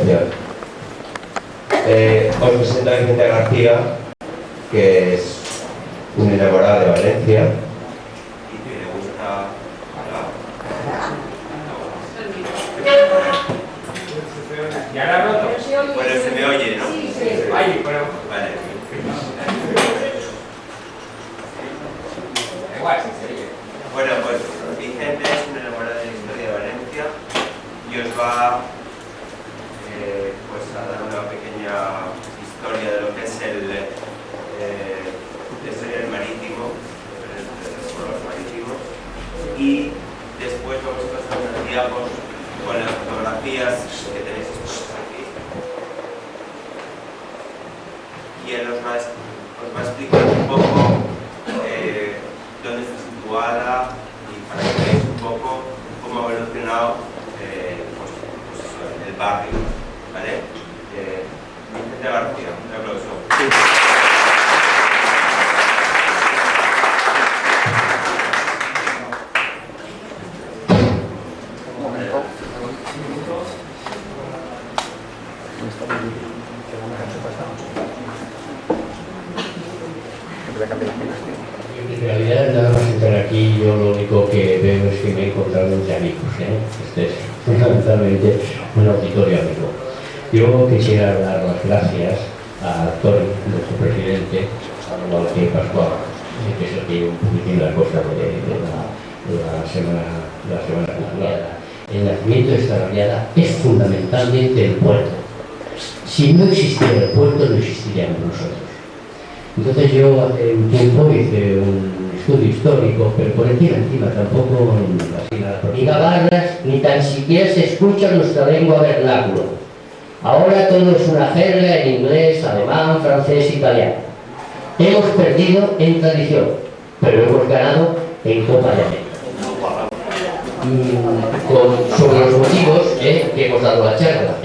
atención. Os presento a Vicente García, que es un enamorado de Valencia y que le gusta ¿Ya la ha roto? Bueno, se me oye, ¿no? Sí, sí. Ay, bueno. Vale. Igual, sí, se oye. Bueno, pues Vicente es un enamorado de la historia de Valencia y os va pues a dar una pequeña historia de lo que es la historia del marítimo, de los pueblos marítimos, y después vamos a pasar unos diapos con las fotografías que tenéis expuestas aquí. Y él os va a explicar un poco dónde está situada y para que veáis un poco cómo ha evolucionado pues eso, el barrio, ¿vale? Vicente García, un aplauso. En realidad, nada más entrar aquí, yo lo único que veo es que me he encontrado entre amigos. Este es fundamentalmente un auditorio amigo. Yo quisiera dar las gracias a Tony, nuestro presidente, a Guadalupe Pascual, que es el que lleva un poquitín la cosa de la semana cultural. El nacimiento de esta barriada es fundamentalmente el puerto. Si no existiera el puerto, no existiríamos nosotros. Entonces yo hace un tiempo hice un estudio histórico, pero por encima tampoco así nada. Ni gabarras, ni tan siquiera se escucha nuestra lengua vernáculo. Ahora todo es una jerga en inglés, alemán, francés, italiano. Hemos perdido en tradición, pero hemos ganado en Copa de América. Sobre los motivos que hemos dado la charla.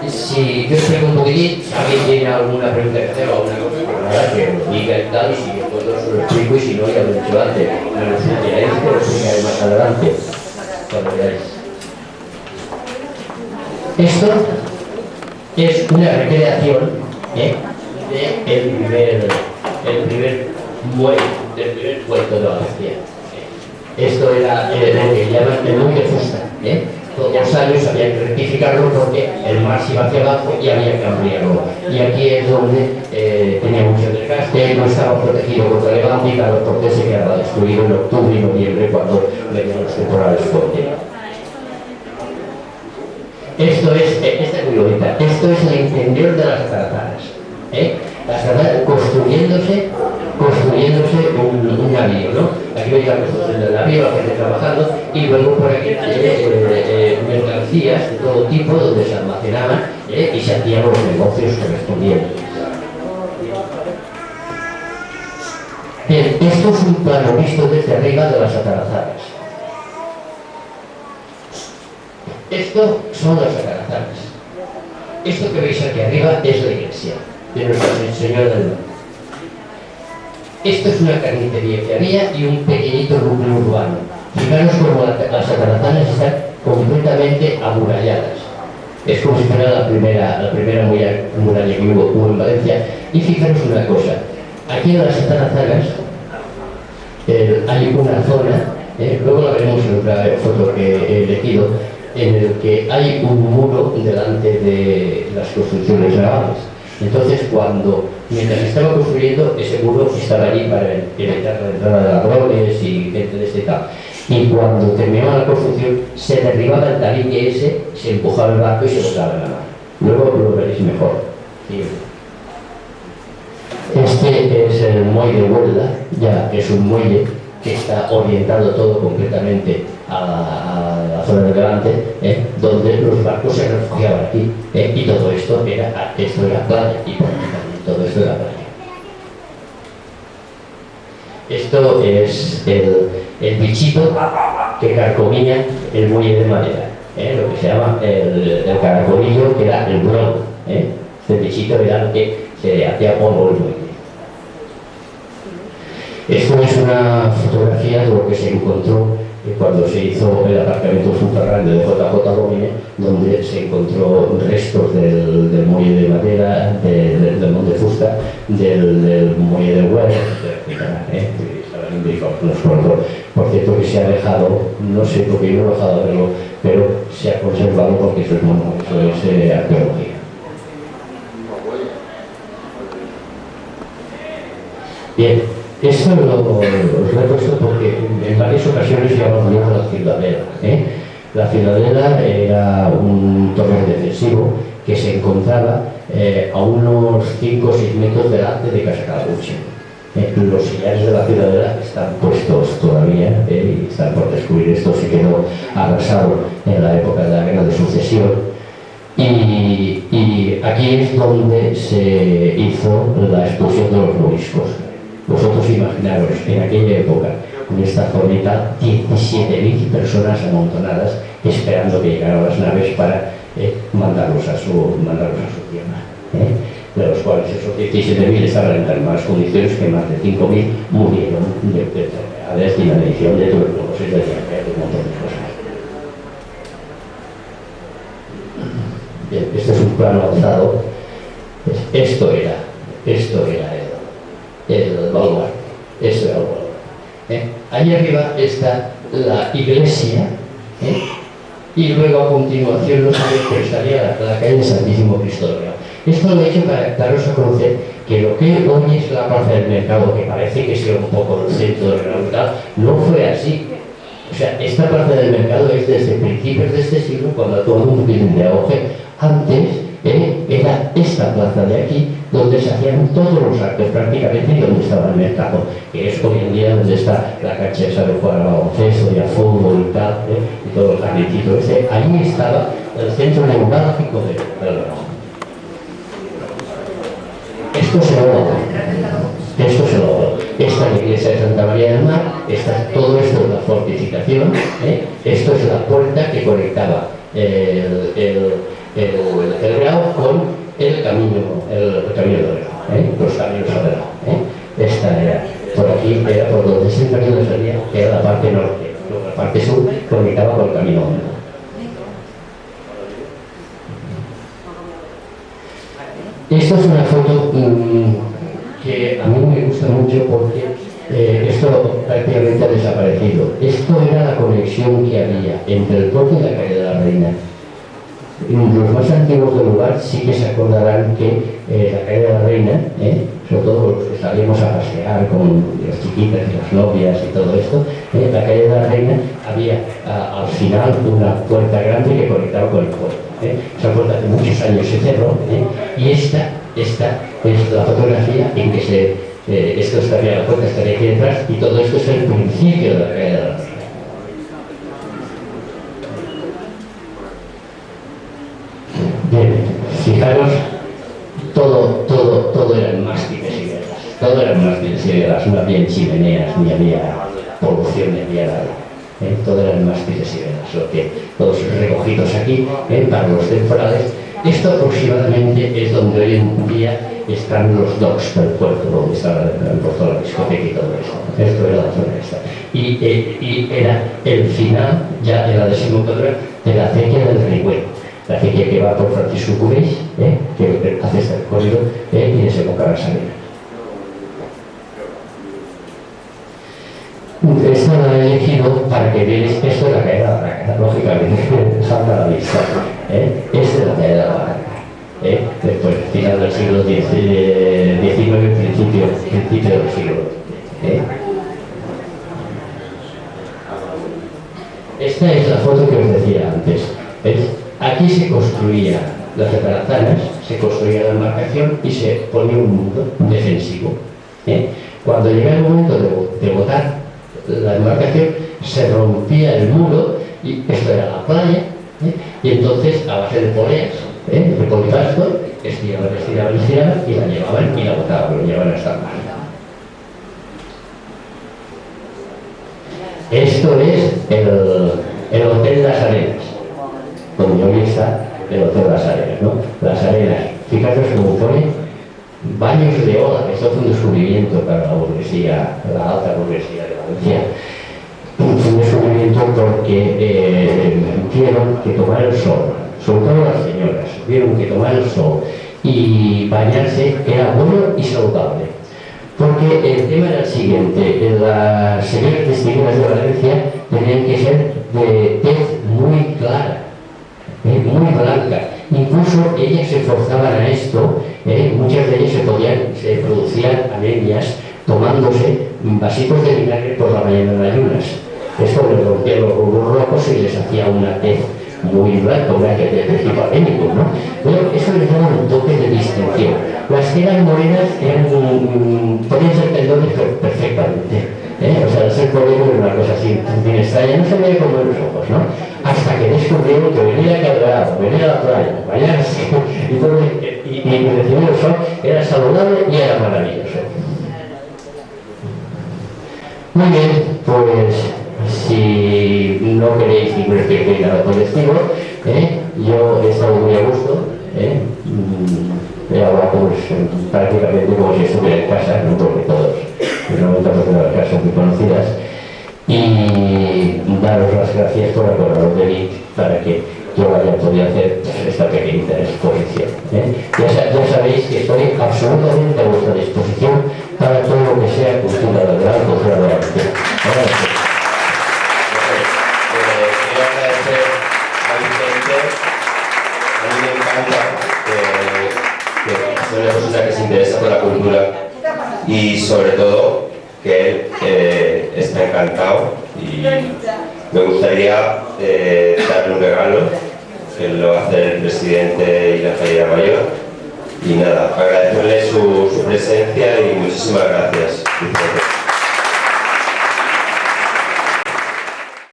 Si yo explico un poquitín, si alguien tiene alguna pregunta que hacer o alguna cosa, pues nada, que lo diga y tal, y si después os lo explico, y si no, ya lo he dicho antes, no lo explicaréis, pero lo explicaré más adelante, cuando veáis. Esto es una recreación del primer muelle, del primer puerto de Valencia. Esto era lo que llaman el muelle Fusta. Todos los años había que rectificarlo porque el mar se iba hacia abajo y había que ampliarlo. Y aquí es donde tenía mucho desgaste, no estaba protegido contra levante y claro, porque se quedaba destruido en octubre y noviembre cuando venían los temporales fuertes. Esto es, esta es muy bonita, esto es el interior de las Atarazanas. Las Atarazanas construyéndose un navío, ¿no? Aquí veis la construcción del navío, la gente trabajando, y luego por aquí mercancías de todo tipo donde se almacenaban y se hacían los negocios correspondientes. Bien, esto es un plano visto desde arriba de las Atarazanas. Esto son las Atarazanas. Esto que veis aquí arriba es la iglesia de Nuestra Señora del Mar. Esto es una carnicería que había y un pequeñito núcleo urbano. Fijaros cómo las Atarazanas están completamente amuralladas. Es como si fuera la primera muralla que hubo en Valencia. Y fijaros una cosa, aquí en las Atarazanas hay una zona, luego la veremos en otra foto que he elegido, en el que hay un muro delante de las construcciones navales. Entonces, mientras estaba construyendo, ese muro estaba allí para evitar la entrada de ladrones y gente de este tipo. Y cuando terminaba la construcción, se derribaba el tabique ese, se empujaba el barco y se botaba en la mar. Luego lo veréis mejor. Este es el muelle de Huelda, ya es un muelle que está orientado todo completamente a la zona de delante, donde los barcos se refugiaban aquí, y todo esto era playa, y prácticamente todo esto era playa. Esto es el bichito que carcomía el muelle de madera, lo que se llama el caracolillo, que era el bron. Este bichito era lo que se hacía polvo el muelle. Esto es una fotografía de lo que se encontró cuando se hizo el aparcamiento subterráneo de JJ Domine, donde se encontró restos del muelle de madera, del monte Fusta, del muelle de Huer, por cierto que se ha dejado, no sé por qué no he dejado de verlo, pero se ha conservado porque eso es arqueología. Bien, esto lo he puesto porque en varias ocasiones llamamos la Ciudadela. La Ciudadela era un torreón defensivo que se encontraba a unos 5 o 6 metros delante de Casa Calabuche. Los sillares de la Ciudadela están puestos todavía y están por descubrir. Esto se quedó arrasado en la época de la Guerra de Sucesión. Y aquí es donde se hizo la expulsión de los moriscos. Vosotros imaginaros, en aquella época, en esta formita, 17.000 personas amontonadas esperando que llegaran las naves para mandarlos a su tierra. De los cuales esos 17.000 estaban en tan malas condiciones que más de 5.000 murieron de enfermedades, de inanición, de tuberculosis, de diarrea, de un montón de cosas. Bien, este es un plano alzado. Esto era el baluarte. Eso era el baluarte. Allí arriba está la iglesia, y luego a continuación no sabéis que estaría la calle Santísimo Cristo del Real. Esto lo he hecho para daros a conocer que lo que hoy es la plaza del mercado, que parece que sea un poco el centro de la ciudad, no fue así. O sea, esta plaza del mercado es desde principios de este siglo, cuando todo un poquitín de auge. Antes era esta plaza de aquí, donde se hacían todos los actos prácticamente y donde estaba el mercado, que es hoy en día donde está la cancha esa de jugar a baloncesto y a fútbol y tal, y todos los jardincitos. Ahí estaba el centro neurálgico del reloj. Esto se logró. Esta es la iglesia de Santa María del Mar, todo esto es la fortificación, esto es la puerta que conectaba el Grau con el camino del Grau, los caminos al Grau. Esta era, por aquí, era por donde se camino salía, que era la parte norte, la parte sur conectaba con el camino del Grau. Esta es una foto que a mí me gusta mucho porque esto prácticamente ha desaparecido. Esto era la conexión que había entre el puerto y la calle de la Reina. Los más antiguos del lugar sí que se acordarán que la calle de la Reina, sobre todo los que salíamos a pasear con las chiquitas y las novias y todo esto, la calle de la Reina había al final una puerta grande que conectaba con el puerto. Esa puerta hace muchos años se cerró, y esta es la fotografía en que esto estaría, la puerta estaría aquí detrás, y todo esto es el principio de la calle de la Reina. Bien, fijaros, todo eran mástiles y velas, todo eran mástiles y velas, no había chimeneas, ni había polución, ni había nada. Todo eran mástiles y velas, todos recogidos aquí para los temporales. Esto aproximadamente es donde hoy en día están los docks del puerto, donde estaba la discoteca y todo esto. Esto era la zona esta. Y era el final, ya en la desembocadura, de la acequia del Rigüey. La acequia que va por Francisco Cubells, que hace este recorrido y desemboca a la Salina. Esto lo he elegido para que veáis, esto es la calle de la Barraca, lógicamente, salta a la vista. Esta es la calle de la Barraca. Después, final del siglo XIX, principio del siglo XX. Esta es la foto que os decía antes. ¿Veis? Aquí se construía las atarazanas, se construía la embarcación y se ponía un muro defensivo. Cuando llegaba el momento de botar la embarcación, se rompía el muro, y esto era la playa, y entonces a base de poleas, de polipasto, estiraban y la llevaban y la botaban, lo llevaban hasta el mar. Esto es el Hotel Las Arenas, donde hoy está el Hotel Las Arenas, ¿no? Las Arenas, fijaros como pone baños de ola, que esto fue un descubrimiento para la burguesía, la alta burguesía de Valencia. Fue un descubrimiento porque vieron que tomar el sol, sobre todo las señoras, vieron que tomar el sol y bañarse era bueno y saludable. Porque el tema era el siguiente: las señoras testigonas de Valencia tenían que ser de tez muy clara, muy blanca. Incluso ellas se forzaban a esto, muchas de ellas se producían anemias tomándose vasitos de vinagre por la mañana en ayunas. Esto les rompía los glóbulos rojos y les hacía una tez muy blanca, una tez de tipo anémico, ¿no? Pero eso les daba un toque de distinción. Las que eran morenas podían ser pendones perfectamente. O sea, el ser moreno era una cosa así, bien extraña, no se veía como en los ojos, ¿no? Hasta que descubrieron que venir a Calderado, venir a la playa, bañarse y recibir el sol era saludable y era maravilloso. Muy bien, pues si no queréis ningún espíritu ni nada por el estilo, yo he estado muy a gusto, he hablado pues, prácticamente como si estuviera en casa, no porque todos, el 90% de las casas son muy conocidas, y daros las gracias por acordaros de mí para que yo haya podido hacer esta pequeñita exposición. Ya sabéis que estoy absolutamente a vuestra disposición para todo lo que sea cultura del gran, cultura de arte. Quiero agradecer a Vicente. A mí me encanta que sea una persona que se interesa por la cultura y sobre todo que él está encantado, y me gustaría darle un regalo que lo va a hacer el presidente y la Feria Mayor, y nada, agradecerle su presencia y muchísimas gracias, Vicente.